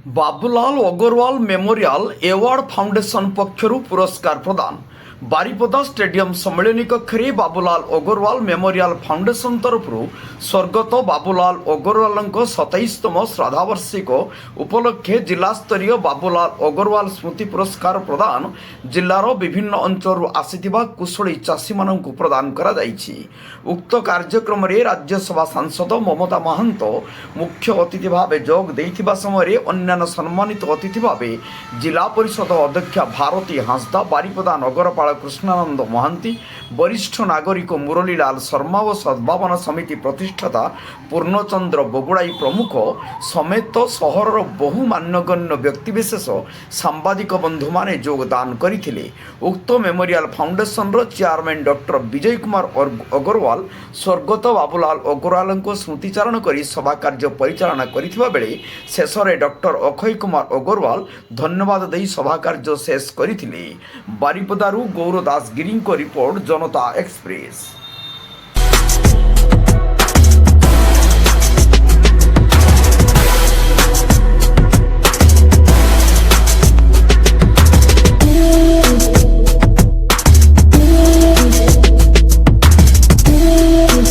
Babulal Agarwal memorial award foundation पक्षरु पुरस्कार प्रदान बारिपदा स्टेडियम सम्मेलनी कक्ष बाबूलाल अग्रवाल मेमोरियल फाउंडेशन तरफ स्वर्गत बाबूलाल अग्रवाल 27तम श्राद्धावार्षिक उपलक्षे जिलास्तरीय बाबूलाल अग्रवाल स्मृति पुरस्कार प्रदान जिलार विभिन्न अंचल आसिथिबा कुशली चाषी माननकु प्रदान करा जायछि। उक्त कार्यक्रम रे राज्यसभा सांसद ममता महांत मुख्य अतिथि भावे जोग देइथिबा समय अन्यान्य सम्मानित अतिथि भावे जिला परिषद अध्यक्षा भारती हांसदा बारिपदा नगरपाल कृष्णानंद महांती वरिष्ठ नागरिक मुरलीलाल शर्मा और सद्भावना समिति प्रतिष्ठाता पूर्णचंद्र बगुड़ाई प्रमुख समेत सहर बहु मान्यगण्य व्यक्तिविशेष सांबादिक बंधु माने योगदान करथिले। उक्त memorial foundation chairman doctor Vijay Kumar Agarwal स्वर्गत Babulal Agarwal को स्मृतिचारण कर सभा कार्य परिचालना करथिबा बेले शेष में डॉक्टर अक्षय कुमार अग्रवाल धन्यवाद देई सभा कार्य शेष करथिले। बारिपदारू गौर दासगिरी को रिपोर्ट जनता एक्सप्रेस।